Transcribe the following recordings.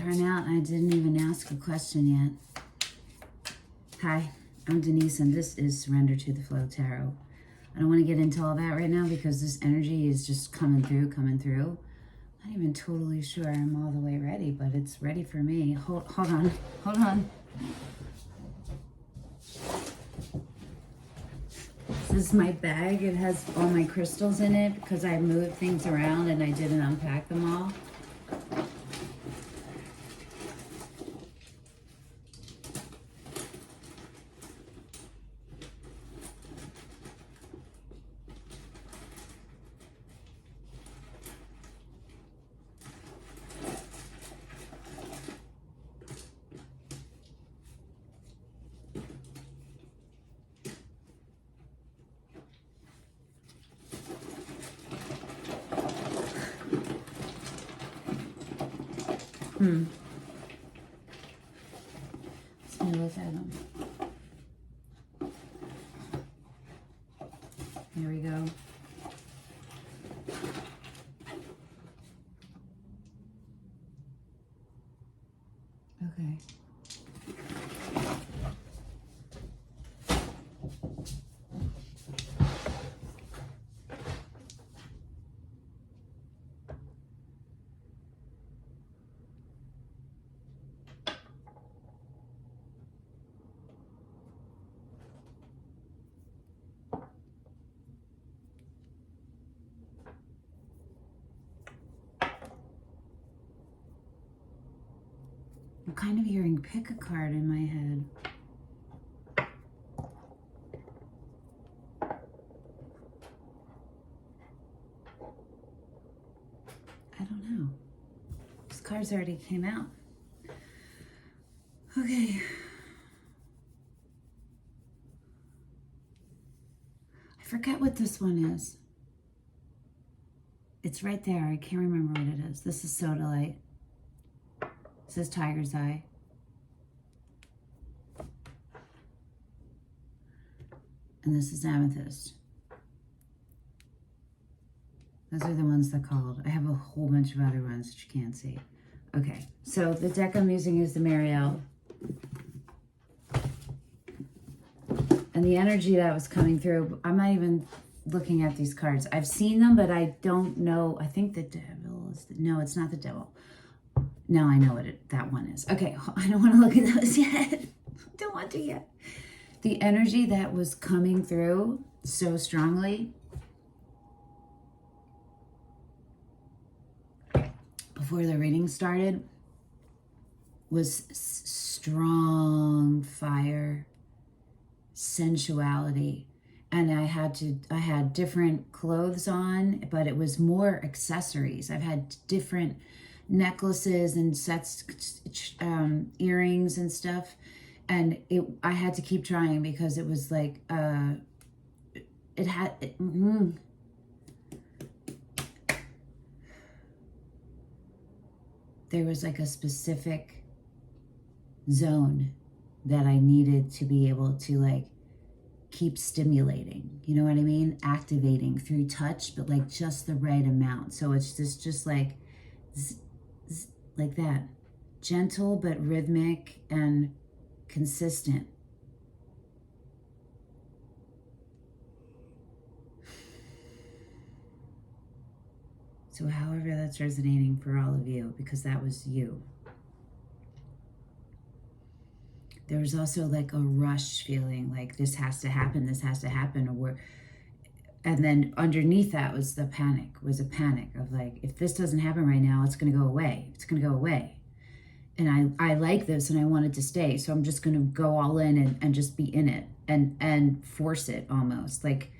Darn out, I didn't even ask a question yet. Hi, I'm Denise, and this is Surrender to the Flow Tarot. I don't want to get into all that right now because this energy is just coming through. I'm not even totally sure I'm all the way ready, but it's ready for me. Hold on. This is my bag. It has all my crystals in it because I moved things around and I didn't unpack them all. Let's look at them. There we go. Okay. I'm kind of hearing pick a card in my head. I don't know. These cards already came out. Okay. I forget what this one is. It's right there. I can't remember what it is. This is Sodalite. It says Tiger's Eye. And this is Amethyst. Those are the ones that called. I have a whole bunch of other ones that you can't see. Okay, so the deck I'm using is the Marielle. And the energy that was coming through, I'm not even looking at these cards. I've seen them, but I don't know. I think the devil is, no, it's not the devil. Now I know what that one is. Okay, I don't want to look at those yet. Don't want to yet. The energy that was coming through so strongly before the reading started was strong fire, sensuality. And I had different clothes on, but it was more accessories. I've had different necklaces and sets, earrings and stuff. And I had to keep trying because it was like, there was like a specific zone that I needed to be able to like keep stimulating, you know what I mean? Activating through touch, but like just the right amount. So it's just like, like that, gentle but rhythmic and consistent. So however that's resonating for all of you, because that was you. There was also like a rush feeling, like this has to happen, and then underneath that was a panic of like, if this doesn't happen right now, it's gonna go away. And I like this and I want it to stay. So I'm just gonna go all in and just be in it and force it almost. Like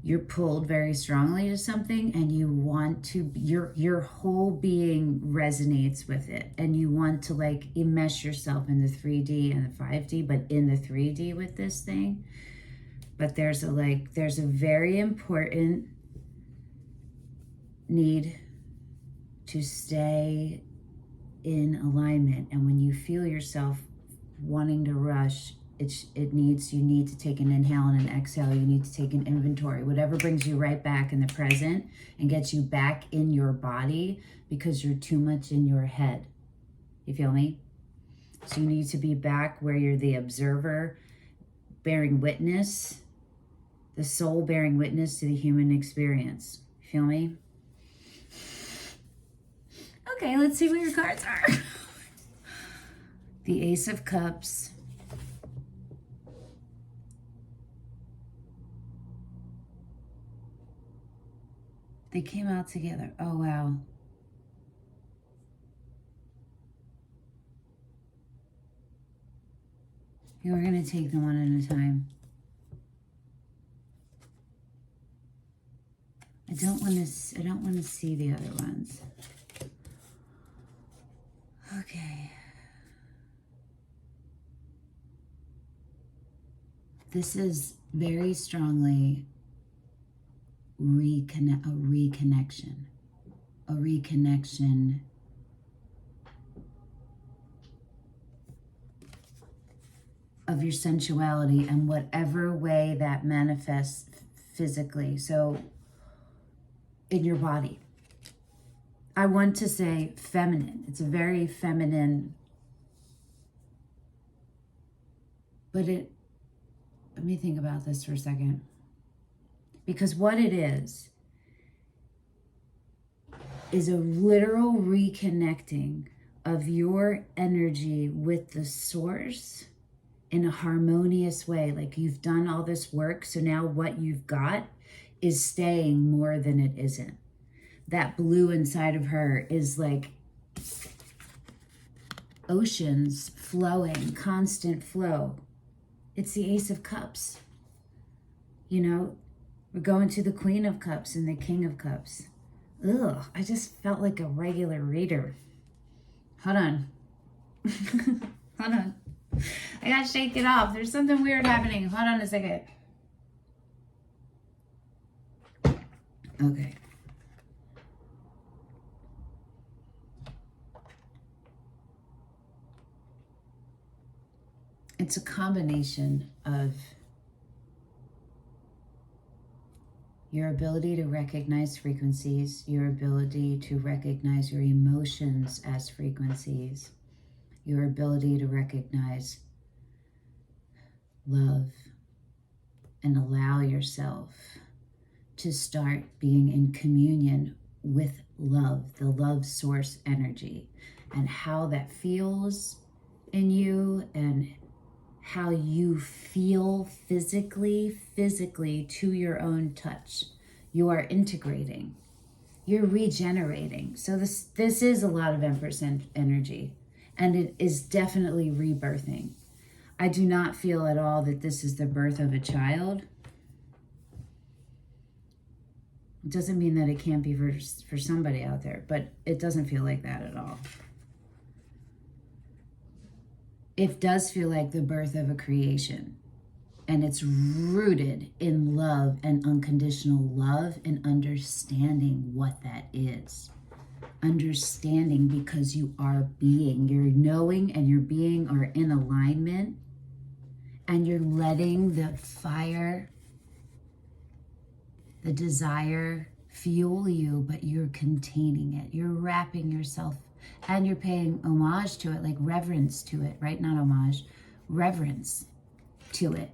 you're pulled very strongly to something and you want to, your whole being resonates with it. And you want to like enmesh yourself in the 3D and the 5D, but in the 3D with this thing. But there's a very important need to stay in alignment. And when you feel yourself wanting to rush, you need to take an inhale and an exhale. You need to take an inventory, whatever brings you right back in the present and gets you back in your body, because you're too much in your head. You feel me? So you need to be back where you're the observer, bearing witness, the soul bearing witness to the human experience. You feel me? Okay, let's see what your cards are. The Ace of Cups. They came out together. Oh, wow. Okay, we're going to take them one at a time. I don't want to see the other ones. Okay. This is very strongly a reconnection of your sensuality and whatever way that manifests physically. So in your body. I want to say feminine. It's a very feminine, but let me think about this for a second. Because what it is a literal reconnecting of your energy with the source in a harmonious way. Like you've done all this work, so now what you've got is staying more than it isn't. That blue inside of her is like oceans flowing, constant flow. It's the Ace of Cups. You know, we're going to the Queen of Cups and the King of Cups. Ugh, I just felt like a regular reader. Hold on. Hold on. I gotta shake it off. There's something weird happening. Hold on a second. Okay. It's a combination of your ability to recognize frequencies, your ability to recognize your emotions as frequencies, your ability to recognize love and allow yourself to start being in communion with love, the love source energy, and how that feels in you and how you feel physically to your own touch. You are integrating, you're regenerating. So this is a lot of Empress energy, and it is definitely rebirthing. I do not feel at all that this is the birth of a child. It doesn't mean that it can't be for somebody out there, but it doesn't feel like that at all. It does feel like the birth of a creation, and it's rooted in love and unconditional love and understanding what that is. Understanding because you are being, your knowing and your being are in alignment, and you're letting the fire, the desire fuel you, but you're containing it. You're wrapping yourself and you're paying homage to it, like reverence to it, right? Not homage, reverence to it.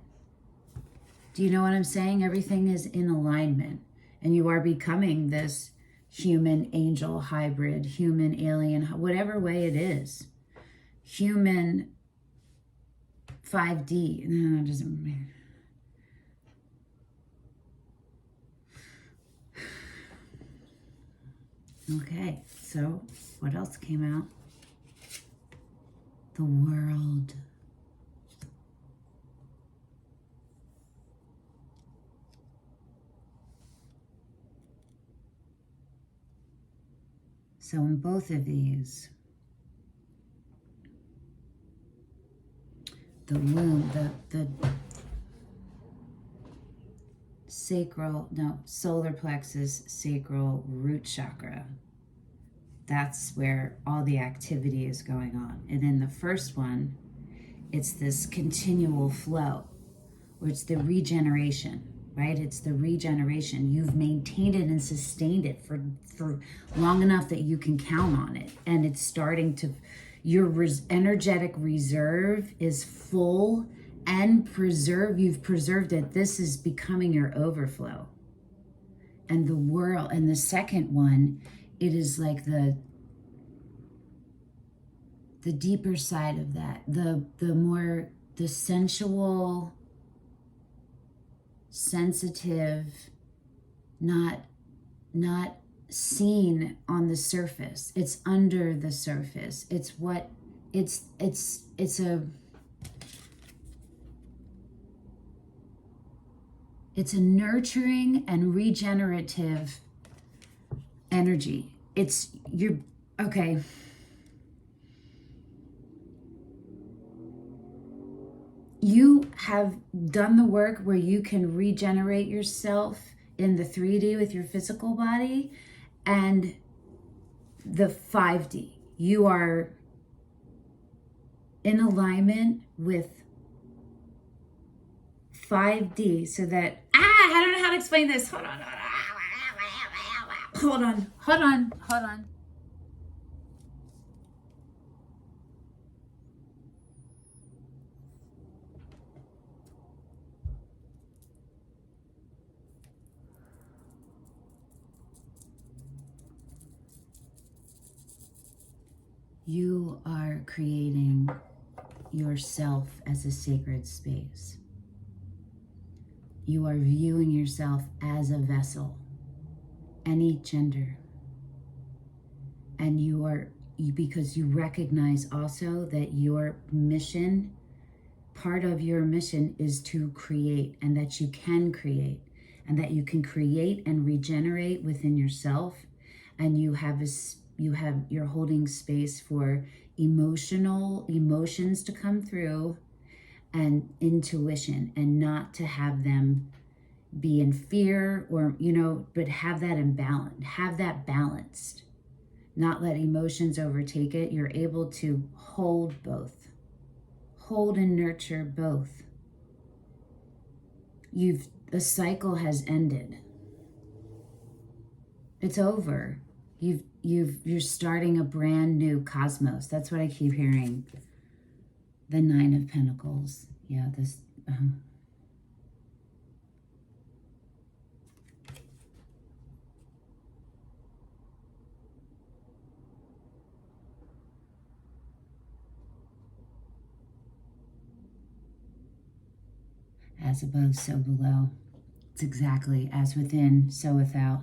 Do you know what I'm saying? Everything is in alignment, and you are becoming this human angel hybrid, human alien, whatever way it is. Human 5D. No, it doesn't matter. Okay, so what else came out? The World. So in both of these, the womb, the solar plexus, sacral root chakra. That's where all the activity is going on. And then the first one, it's this continual flow, where it's the regeneration, right? It's the regeneration. You've maintained it and sustained it for long enough that you can count on it. And it's starting to, Your energetic reserve is full and you've preserved it. This is becoming your overflow. And the world, and the second one, it is like the deeper side of that, the more, the sensual, sensitive, not seen on the surface. It's under the surface. It's what it's a nurturing and regenerative energy. Okay. You have done the work where you can regenerate yourself in the 3D with your physical body and the 5D. You are in alignment with 5D so that, I don't know how to explain this. Hold on. You are creating yourself as a sacred space. You are viewing yourself as a vessel, any gender. And because you recognize also that your mission, part of your mission is to create, and that you can create, and that you can create and regenerate within yourself. And you're holding space for emotions to come through, and intuition, and not to have them be in fear or, but have that balanced, not let emotions overtake it. You're able to hold and nurture both. The cycle has ended. It's over. You're starting a brand new cosmos. That's what I keep hearing. The 9 of Pentacles. Yeah, this. As above, so below. It's exactly as within, so without.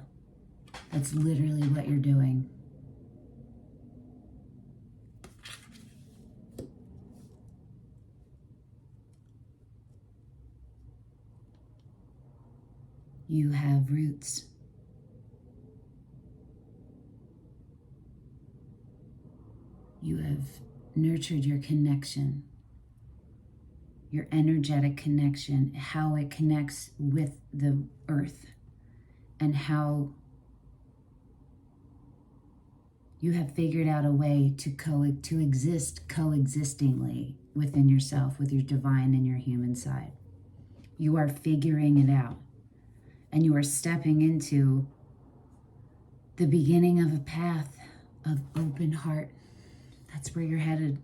That's literally what you're doing. You have roots. You have nurtured your connection, your energetic connection, how it connects with the earth, and how you have figured out a way to exist coexistingly within yourself, with your divine and your human side. You are figuring it out, and you are stepping into the beginning of a path of open heart. That's where you're headed.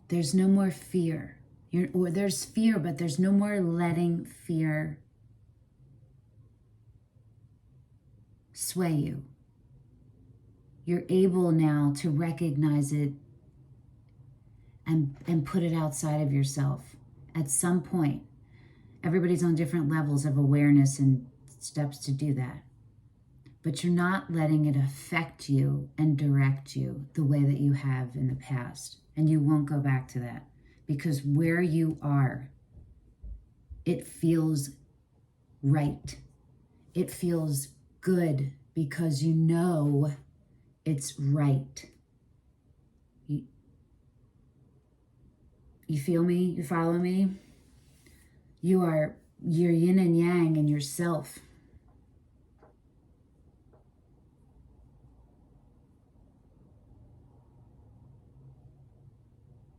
There's no more fear. There's fear, but there's no more letting fear sway you. You're able now to recognize it and put it outside of yourself. At some point, everybody's on different levels of awareness and steps to do that. But you're not letting it affect you and direct you the way that you have in the past. And you won't go back to that, because where you are, it feels right. It feels good because you know it's right. You feel me? You follow me? You're yin and yang in yourself.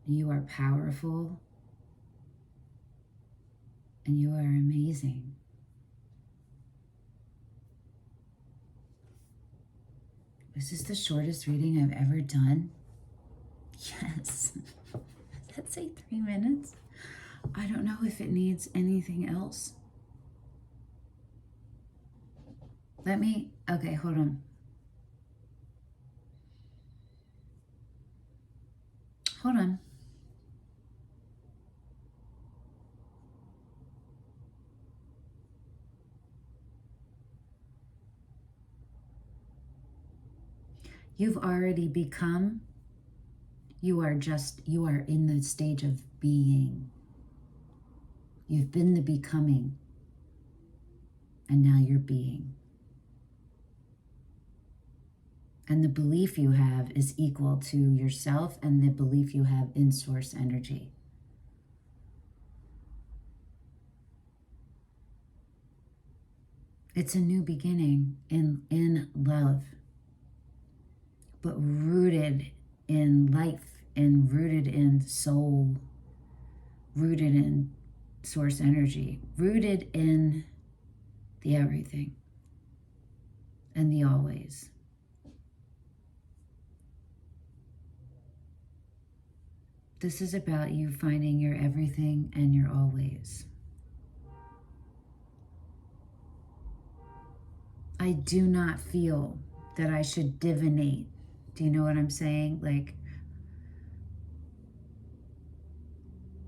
You are powerful, and you are amazing. Is this the shortest reading I've ever done? Yes. Does that say 3 minutes? I don't know if it needs anything else. Okay, hold on. Hold on. You've already become. You are in the stage of being. You've been the becoming, and now you're being. And the belief you have is equal to yourself and the belief you have in source energy. It's a new beginning in love, but rooted in life and rooted in soul, rooted in source energy, rooted in the everything and the always. This is about you finding your everything and your always. I do not feel that I should divinate. Do you know what I'm saying? Like,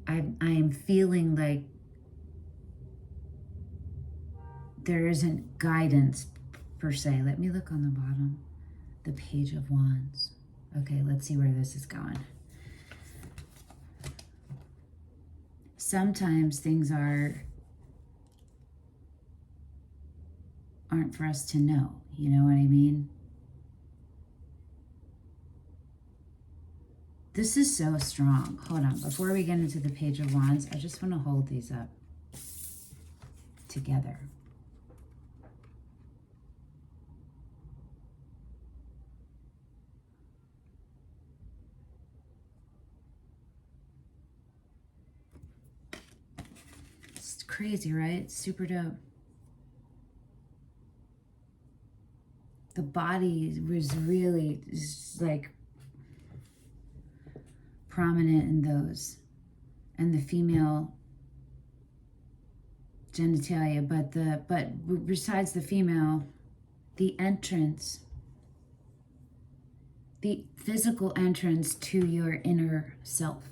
I am feeling like there isn't guidance per se. Let me look on the bottom. The Page of Wands. Okay, let's see where this is going. Sometimes things aren't for us to know. You know what I mean? This is so strong. Hold on. Before we get into the Page of Wands, I just want to hold these up together. It's crazy, right? It's super dope. The body was really like prominent in those, and the female genitalia, but besides the female, the entrance, the physical entrance to your inner self.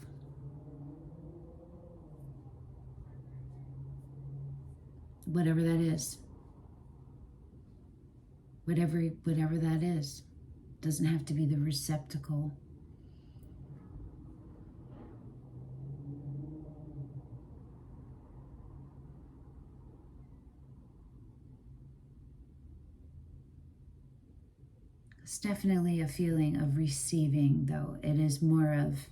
Whatever that is. Whatever that is. Doesn't have to be the receptacle. It's definitely a feeling of receiving, though. It is more of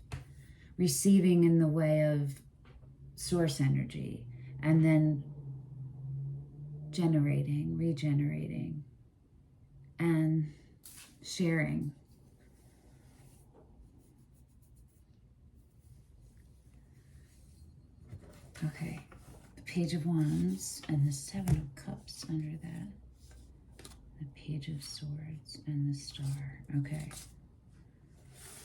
receiving in the way of source energy, and then generating, regenerating, and sharing. Okay, the Page of Wands and the Seven of Cups under that. The Page of Swords and the Star. Okay.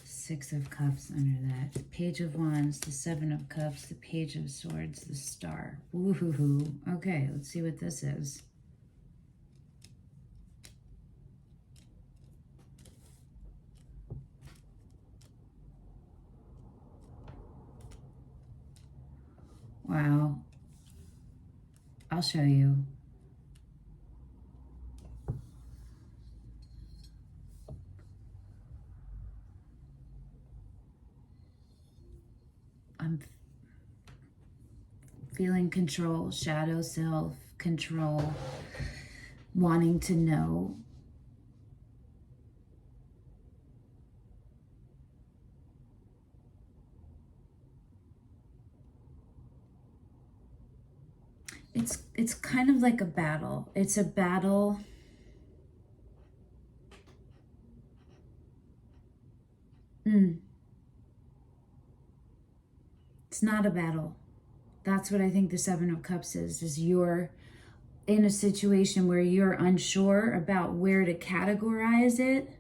Six of Cups under that. The Page of Wands, the Seven of Cups, the Page of Swords, the Star. Woohoo. Okay, let's see what this is. Wow. I'll show you. I'm feeling control, shadow self, control, wanting to know. It's kind of like a battle. It's a battle. It's not a battle. That's what I think the Seven of Cups is you're in a situation where you're unsure about where to categorize it.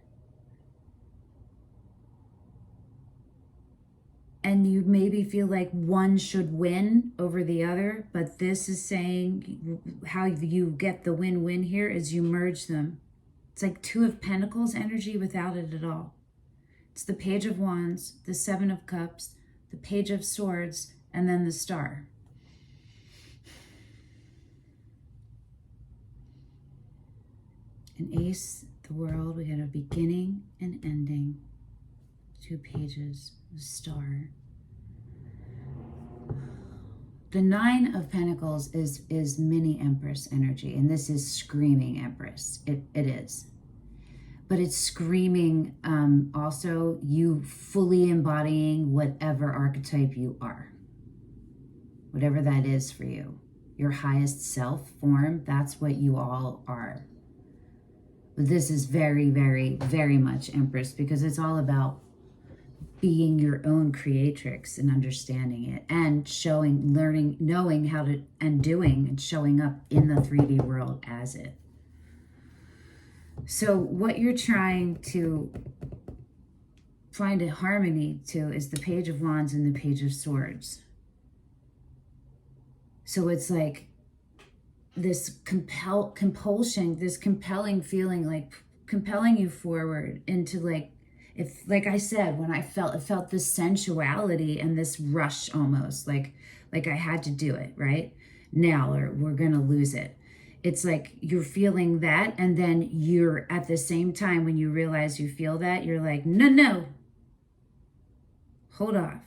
and you maybe feel like one should win over the other, but this is saying how you get the win-win here is you merge them. It's like Two of Pentacles energy without it at all. It's the Page of Wands, the Seven of Cups, the Page of Swords, and then the Star. An Ace, the World, we got a beginning and ending. 2 pages, the Star. The Nine of Pentacles is mini Empress energy, and this is screaming Empress. It is. But it's screaming also you fully embodying whatever archetype you are. Whatever that is for you. Your highest self form, that's what you all are. But this is very, very, very much Empress, because it's all about being your own creatrix and understanding it and showing, learning, knowing how to, and doing and showing up in the 3D world as it. So what you're trying to find a harmony to is the Page of Wands and the Page of Swords. So it's like this compulsion, this compelling feeling, like compelling you forward into like, if, like I said, when I felt this sensuality and this rush almost, like I had to do it, right? Now, or we're going to lose it. It's like you're feeling that, and then you're at the same time, when you realize you feel that, you're like, no, hold off.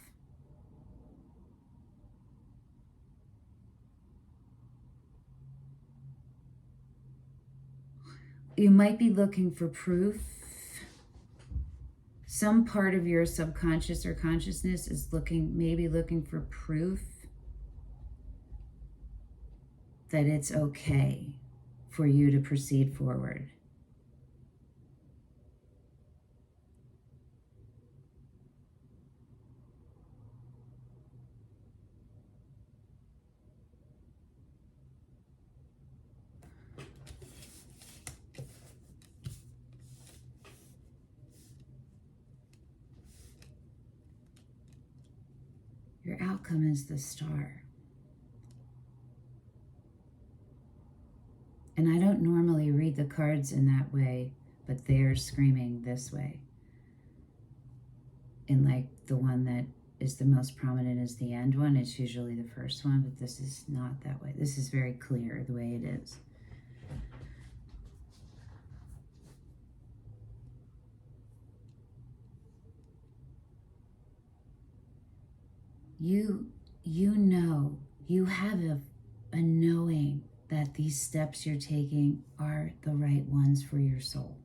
You might be looking for proof. Some part of your subconscious or consciousness is maybe looking for proof that it's okay for you to proceed forward. Your outcome is the Star. And I don't normally read the cards in that way, but they're screaming this way. And like the one that is the most prominent is the end one. It's usually the first one, but this is not that way. This is very clear the way it is. You know, you have a knowing that these steps you're taking are the right ones for your soul.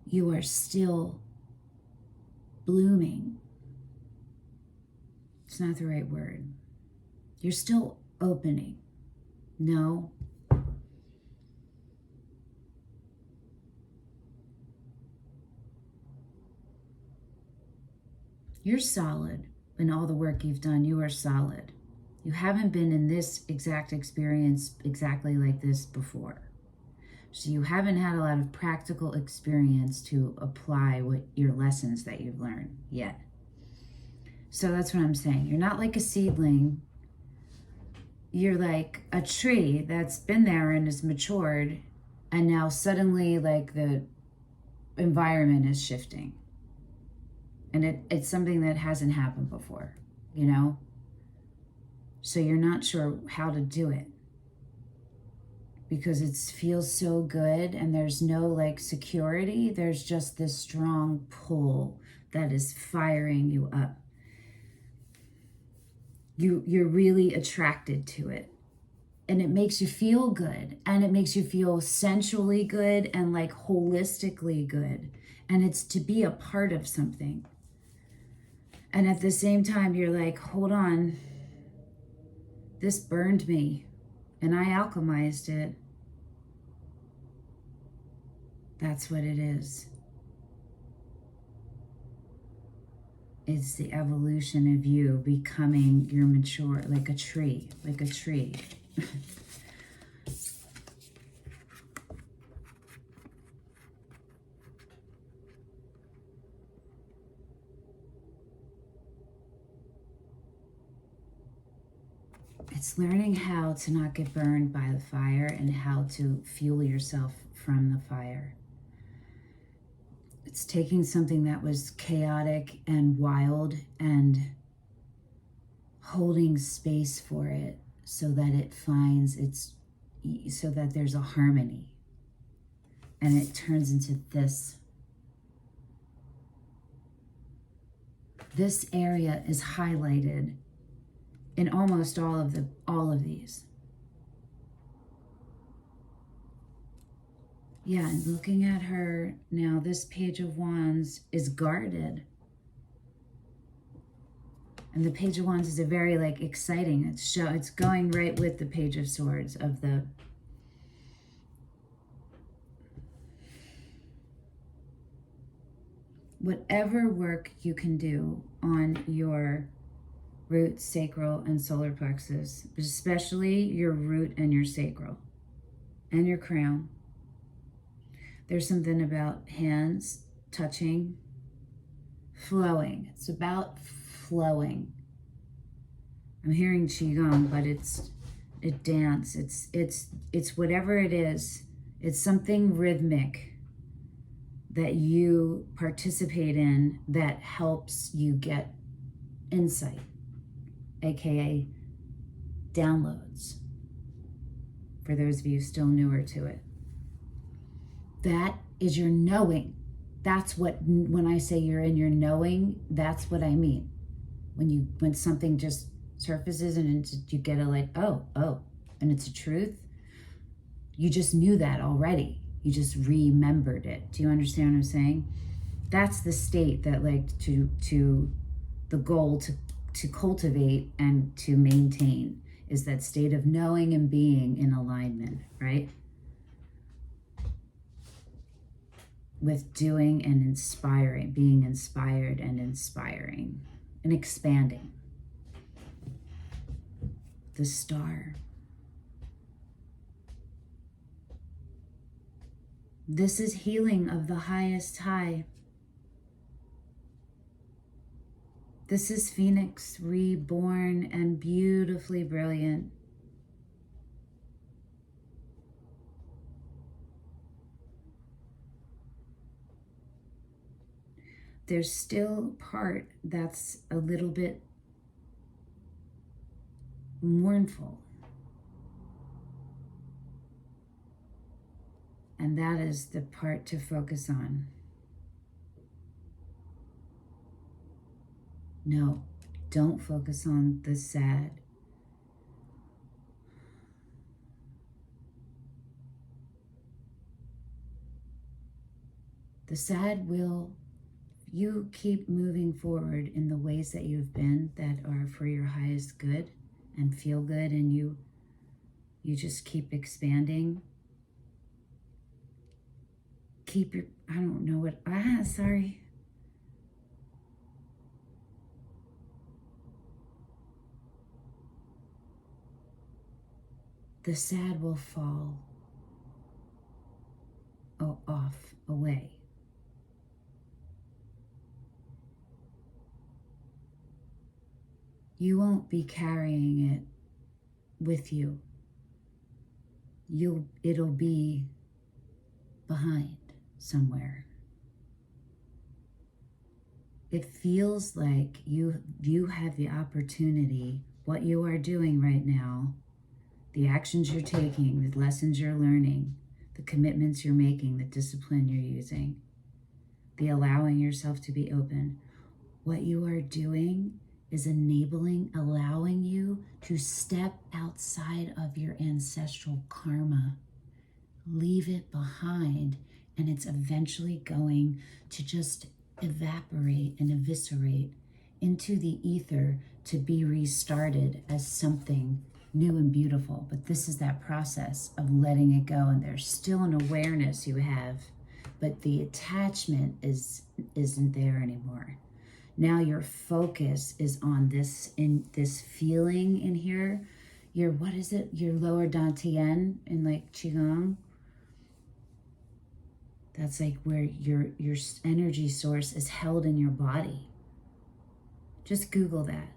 You are still blooming. It's not the right word. You're still opening. No. You're solid in all the work you've done. You are solid. You haven't been in this exact experience exactly like this before. So you haven't had a lot of practical experience to apply what your lessons that you've learned yet. So that's what I'm saying. You're not like a seedling. You're like a tree that's been there and is matured, and now suddenly like the environment is shifting. And it's something that hasn't happened before, you know? So you're not sure how to do it because it feels so good and there's no like security. There's just this strong pull that is firing you up. You're really attracted to it. And it makes you feel good. And it makes you feel sensually good and like holistically good. And it's to be a part of something. And at the same time, you're like, hold on. This burned me. And I alchemized it. That's what it is. It's the evolution of you becoming your mature, like a tree, like a tree. It's learning how to not get burned by the fire and how to fuel yourself from the fire. It's taking something that was chaotic and wild and holding space for it so that it finds so that there's a harmony. And it turns into this. This area is highlighted in almost all of these. Yeah, and looking at her now, this Page of Wands is guarded. And the Page of Wands is a very like exciting. It's going right with the Page of Swords of the whatever work you can do on your root, sacral, and solar plexus, especially your root and your sacral and your crown. There's something about hands touching, flowing. It's about flowing. I'm hearing qigong, but it's dance. It's whatever it is. It's something rhythmic that you participate in that helps you get insight, aka downloads, for those of you still newer to it. That is your knowing. That's what, when I say you're in your knowing, that's what I mean. When something just surfaces and you get a like, oh, and it's a truth, you just knew that already. You just remembered it. Do you understand what I'm saying? That's the state that like to the goal to cultivate and to maintain is that state of knowing and being in alignment, right? With doing and inspiring, being inspired and inspiring and expanding. The star. This is healing of the highest high. This is Phoenix reborn and beautifully brilliant. There's still part that's a little bit mournful. And that is the part to focus on. No, don't focus on the sad. The sad will, you keep moving forward in the ways that you've been that are for your highest good and feel good, and you just keep expanding. Keep your, I don't know what, sorry. The sad will fall off, away. You won't be carrying it with you. It'll be behind somewhere. It feels like you have the opportunity, what you are doing right now, the actions you're taking, the lessons you're learning, the commitments you're making, the discipline you're using, the allowing yourself to be open. What you are doing is allowing you to step outside of your ancestral karma. Leave it behind, and it's eventually going to just evaporate and eviscerate into the ether to be restarted as something new and beautiful. But this is that process of letting it go, and there's still an awareness you have, but the attachment isn't there anymore. Now your focus is on this, in this feeling in here. Your, what is it? Your lower dantian in like qigong. That's like where your energy source is held in your body. Just Google that.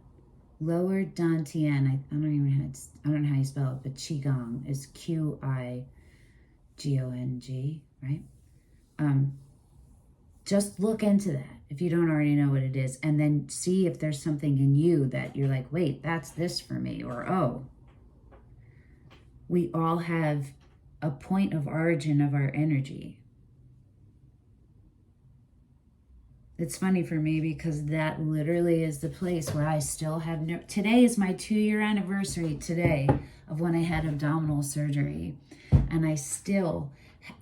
Lower Dantian, I don't even know I don't know how you spell it, but Qigong is Qigong, right? Just look into that if you don't already know what it is, and then see if there's something in you that you're like, wait, that's this for me, or oh, we all have a point of origin of our energy. It's funny for me because that literally is the place where I still have today is my 2-year anniversary today of when I had abdominal surgery, and I still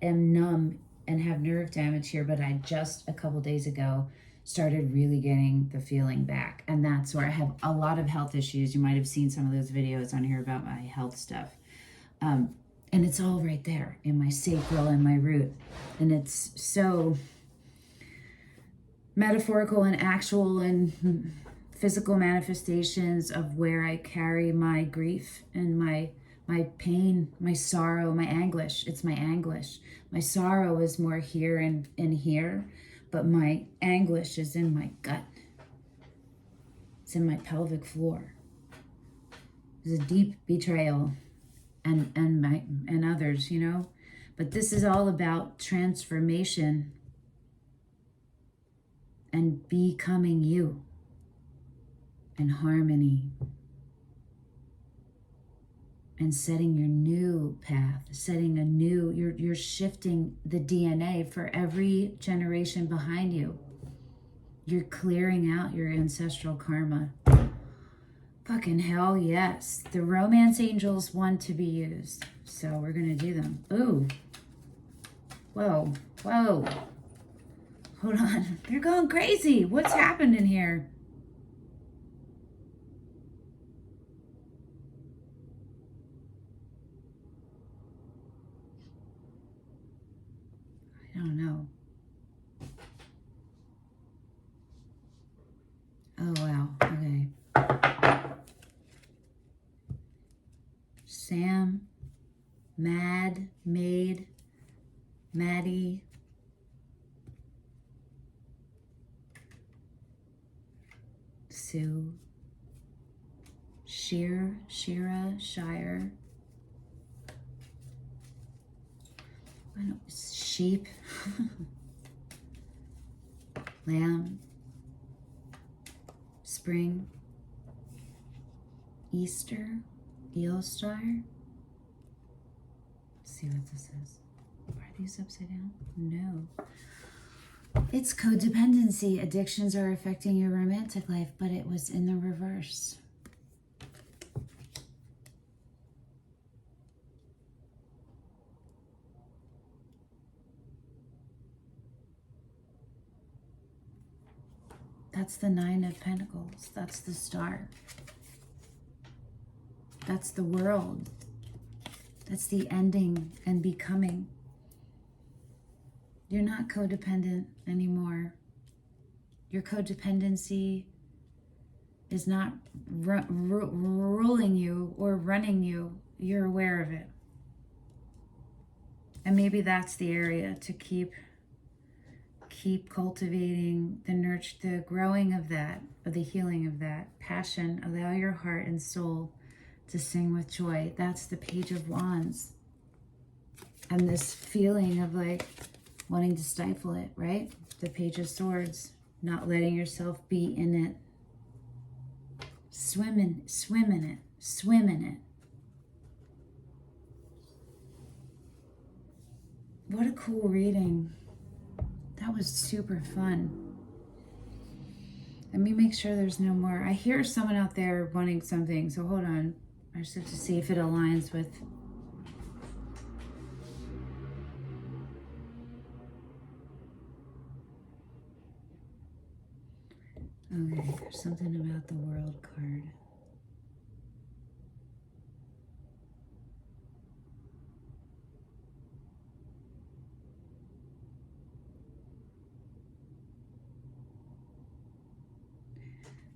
am numb and have nerve damage here, but I just a couple days ago started really getting the feeling back, and that's where I have a lot of health issues. You might have seen some of those videos on here about my health stuff, and it's all right there in my sacral and my root, and it's so metaphorical and actual and physical manifestations of where I carry my grief and my pain, my sorrow, my anguish. It's my anguish. My sorrow is more here and in here, but my anguish is in my gut. It's in my pelvic floor. There's a deep betrayal and others, you know. But this is all about transformation and becoming you and harmony and setting your new path, setting a new, you're shifting the DNA for every generation behind you. You're clearing out your ancestral karma. Fucking hell yes. The romance angels want to be used, so we're gonna do them. Ooh. Whoa, whoa. Hold on, they're going crazy. What's happened in here? I don't know. Oh, wow, okay. Sam, Mad, Maid, Maddie, Sue, Shira, Shire, I don't, sheep, lamb, spring, Easter, Eelstar. Let's see what this is. Are these upside down? No. It's codependency. Addictions are affecting your romantic life, but it was in the reverse. That's the 9 of Pentacles. That's the star. That's the world. That's the ending and becoming. You're not codependent anymore. Your codependency is not ruling you or running you. You're aware of it. And maybe that's the area to keep cultivating the growing of that, of the healing of that passion. Allow your heart and soul to sing with joy. That's the Page of Wands. And this feeling of like wanting to stifle it, right? The Page of Swords, not letting yourself be in it. Swim in it. What a cool reading. That was super fun. Let me make sure there's no more. I hear someone out there wanting something, so hold on. I just have to see if it aligns with... Okay, there's something about the World card.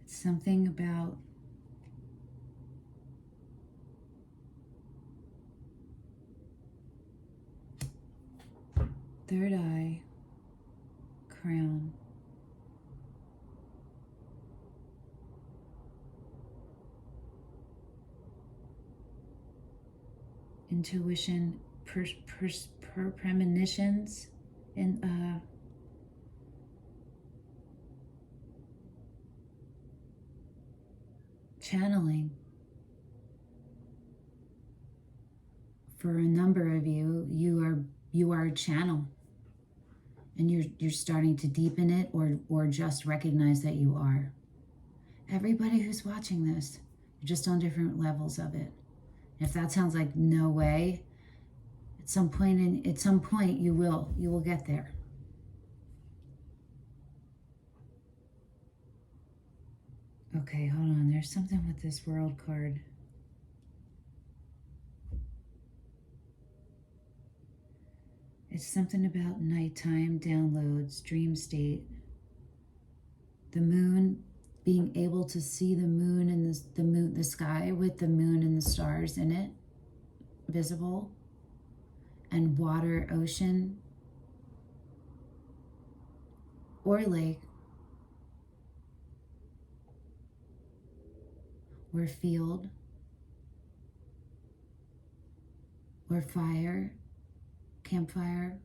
It's something about third eye, crown. intuition, premonitions, and channeling. For a number of you, you are a channel, and you're starting to deepen it, or just recognize that you are. Everybody who's watching this, you're just on different levels of it. If that sounds like no way, at some point you will get there. Okay, hold on. There's something with this world card. It's something about nighttime downloads, dream state. The moon, being able to see the moon and the sky with the moon and the stars in it, visible, and water, ocean, or lake, or field, or fire, campfire.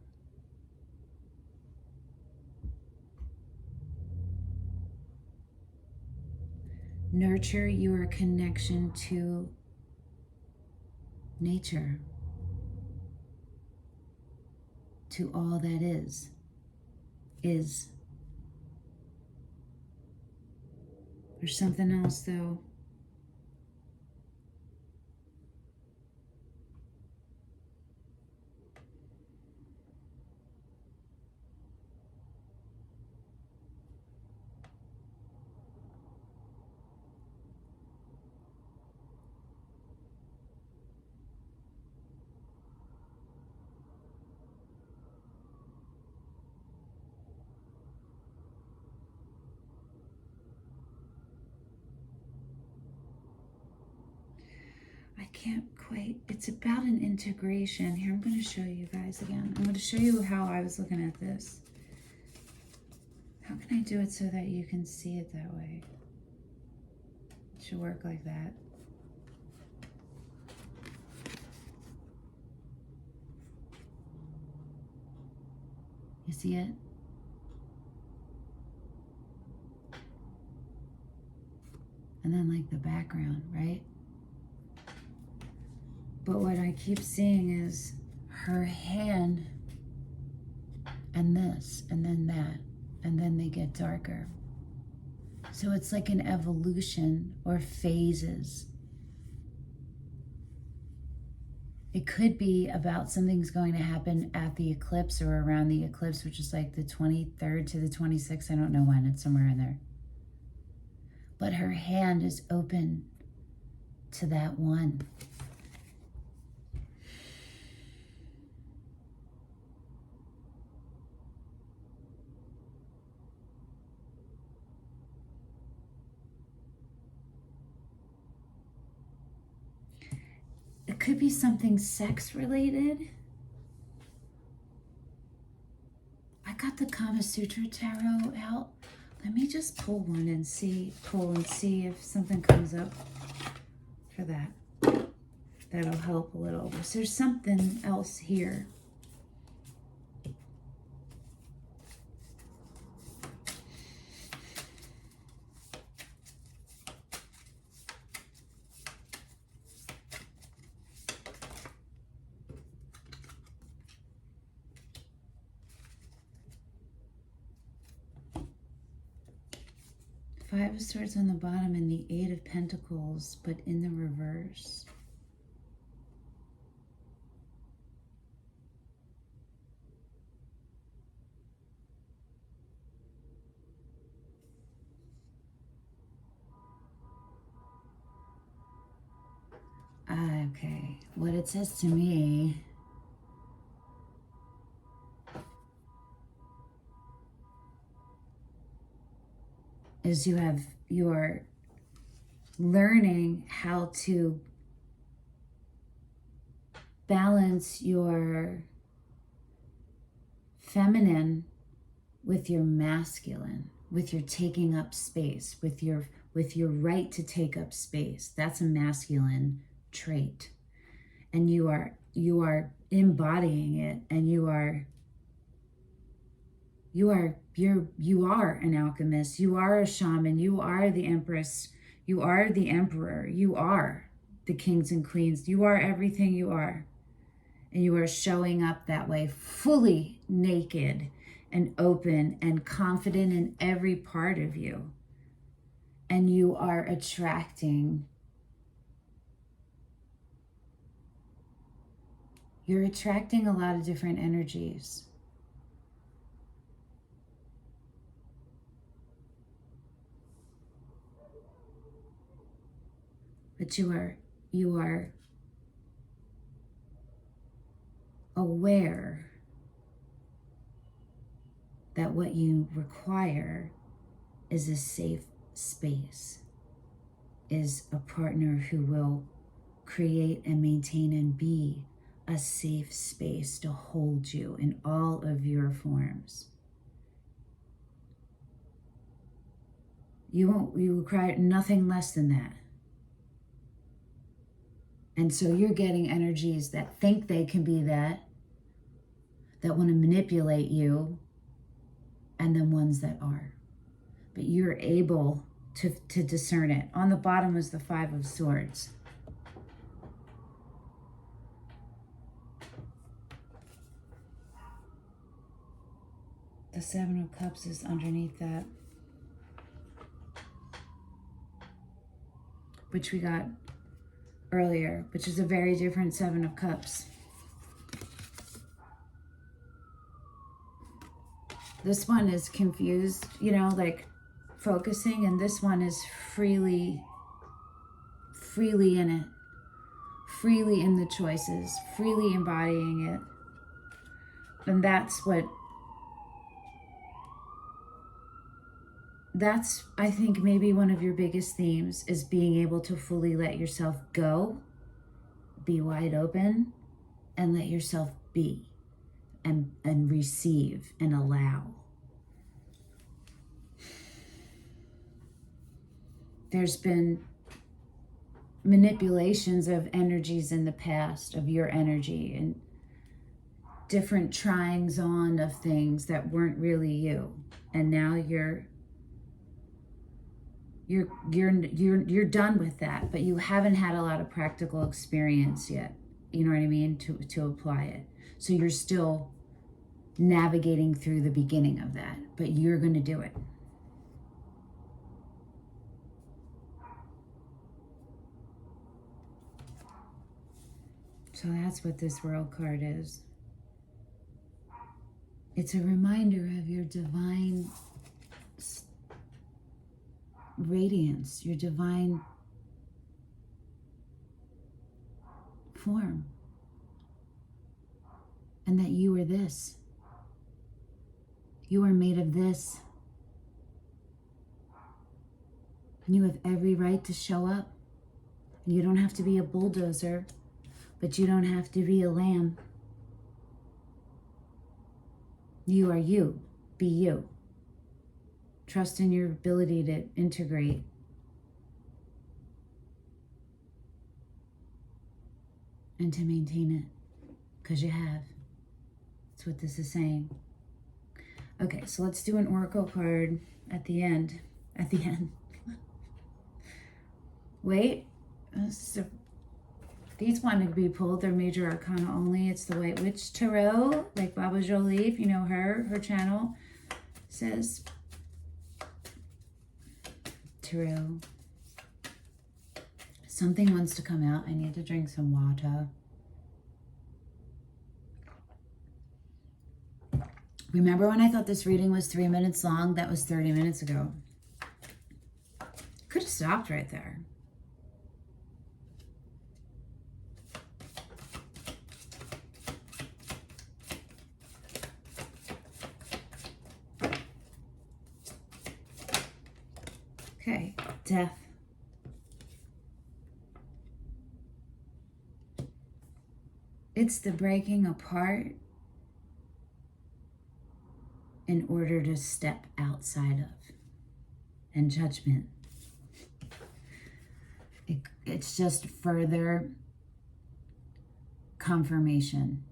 Nurture your connection to nature, to all that is. There's something else though. I can't quite, it's about an integration. Here, I'm going to show you guys again. I'm going to show you how I was looking at this. How can I do it so that you can see it that way? It should work like that. You see it? And then like the background, right? But what I keep seeing is her hand and this, and then that, and then they get darker. So it's like an evolution or phases. It could be about something's going to happen at the eclipse or around the eclipse, which is like the 23rd to the 26th. I don't know when, it's somewhere in there. But her hand is open to that one. It could be something sex related. I got the Kama Sutra tarot out. Let me just pull one and see if something comes up for that. That'll help a little. Because there's something else here. Five of Swords on the bottom and the Eight of Pentacles, but in the reverse. Okay, what it says to me is you're learning how to balance your feminine with your masculine, with your taking up space, with your right to take up space. That's a masculine trait. and you are embodying it, and you are an alchemist, you are a shaman, you are the empress, you are the emperor, you are the kings and queens, you are everything you are. And you are showing up that way, fully naked and open and confident in every part of you. And you are attracting, you're attracting a lot of different energies. But you are aware that what you require is a safe space, is a partner who will create and maintain and be a safe space to hold you in all of your forms. You require nothing less than that. And so you're getting energies that think they can be that want to manipulate you, and then ones that are. But you're able to discern it. On the bottom is the 5 of Swords. The 7 of Cups is underneath that, which we got earlier, which is a very different 7 of Cups. This one is confused, like focusing, and this one is freely in it, freely in the choices, freely embodying it. And that's, I think, maybe one of your biggest themes, is being able to fully let yourself go, be wide open, and let yourself be, and receive and allow. There's been manipulations of energies in the past, of your energy, and different tryings on of things that weren't really you. And now you're done with that, but you haven't had a lot of practical experience yet. You know what I mean? To apply it. So you're still navigating through the beginning of that, but you're going to do it. So that's what this World card is. It's a reminder of your divine radiance, your divine form, and that you are this. You are made of this. And you have every right to show up. And you don't have to be a bulldozer, but you don't have to be a lamb. You are you. Be you. Trust in your ability to integrate. And to maintain it. Because you have. That's what this is saying. Okay, so let's do an oracle card at the end. At the end. Wait. So these want to be pulled. They're major arcana only. It's the White Witch Tarot, like Baba Jolie, if you know her channel says Tarot. Something wants to come out. I need to drink some water. Remember when I thought this reading was 3 minutes long? That was 30 minutes ago. Could have stopped right there. Okay, Death. It's the breaking apart in order to step outside of. And Judgment. It's just further confirmation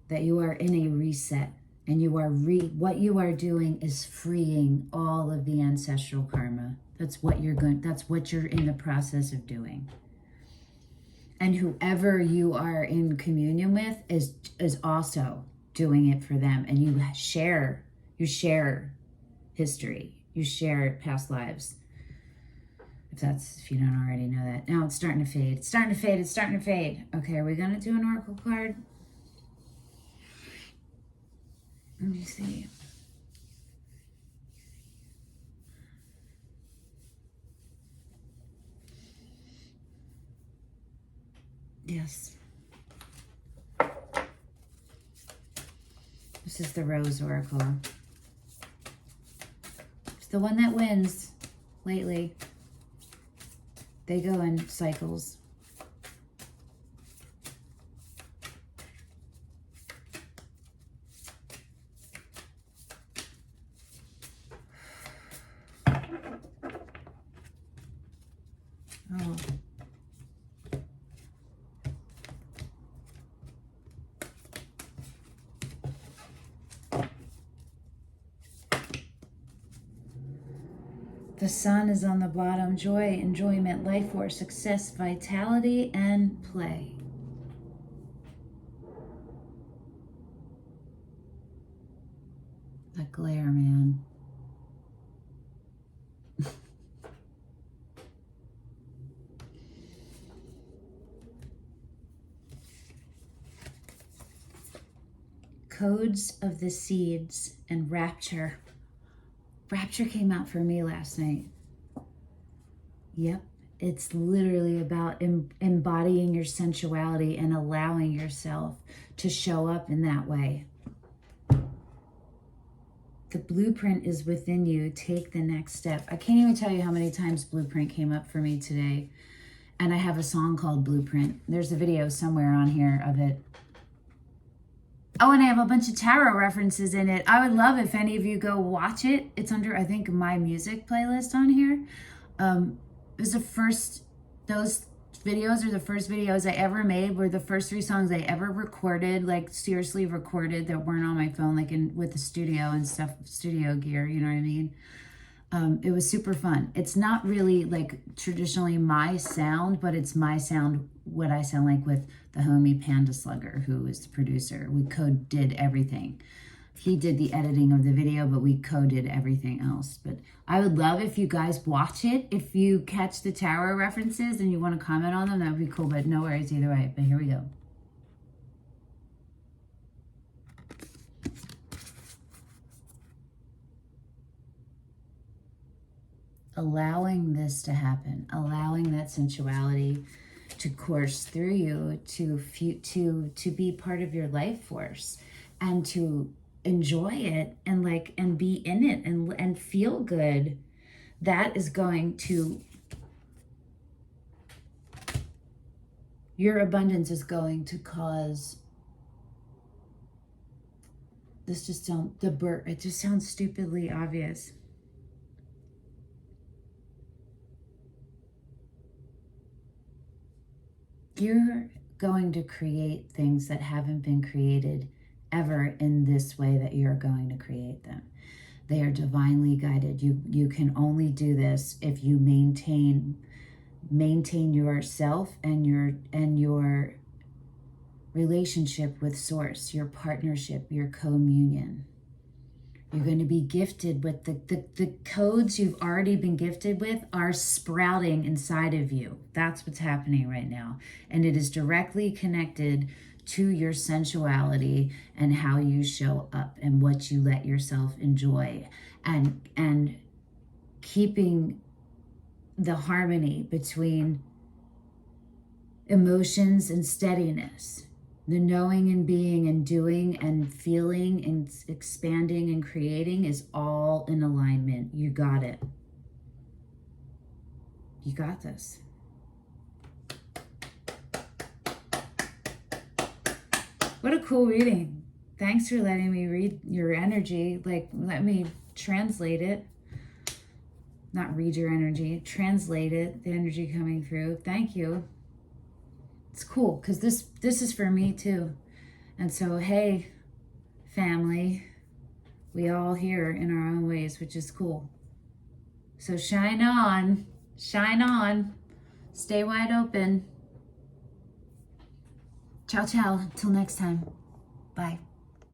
that you are in a reset, and you are what you are doing is freeing all of the ancestral karma. That's what you're in the process of doing. And whoever you are in communion with is also doing it for them. And you share history. You share past lives. If you don't already know that. Now it's starting to fade. It's starting to fade. It's starting to fade. Okay, are we going to do an oracle card? Let me see. Yes. This is the Rose Oracle. It's the one that wins lately. They go in cycles. Oh. The sun is on the bottom. Joy, enjoyment, life force, success, vitality, and play. That glare, man. Codes of the Seeds and Rapture. Rapture came out for me last night. Yep. It's literally about embodying your sensuality and allowing yourself to show up in that way. The blueprint is within you. Take the next step. I can't even tell you how many times blueprint came up for me today. And I have a song called Blueprint. There's a video somewhere on here of it. Oh, and I have a bunch of tarot references in it. I would love if any of you go watch it. It's under, I think, my music playlist on here. It was those videos are the first videos I ever made, were the first 3 songs I ever recorded, like seriously recorded, that weren't on my phone, like with the studio and stuff, studio gear, you know what I mean? It was super fun. It's not really like traditionally my sound, but it's my sound, what I sound like, with the homie Panda Slugger, who is the producer. We did everything. He did the editing of the video, but we did everything else. But I would love if you guys watch it. If you catch the tarot references and you want to comment on them, that would be cool, but no worries either way. But here we go. Allowing this to happen, allowing that sensuality to course through you, to be part of your life force, and to enjoy it and be in it and feel good. That is going to, your abundance is going to cause this. It just sounds stupidly obvious. You're going to create things that haven't been created ever in this way that you're going to create them. They are divinely guided. You can only do this if you maintain yourself and your relationship with Source, your partnership, your communion. You're going to be gifted with the codes you've already been gifted with are sprouting inside of you. That's what's happening right now. And it is directly connected to your sensuality and how you show up and what you let yourself enjoy, and keeping the harmony between emotions and steadiness. The knowing and being and doing and feeling and expanding and creating is all in alignment. You got it. You got this. What a cool reading. Thanks for letting me read your energy. Let me translate it. Not read your energy, translate it, the energy coming through. Thank you. It's cool because this is for me too. And so, hey, family, we all here in our own ways, which is cool. So shine on, stay wide open. Ciao, ciao. Till next time. Bye.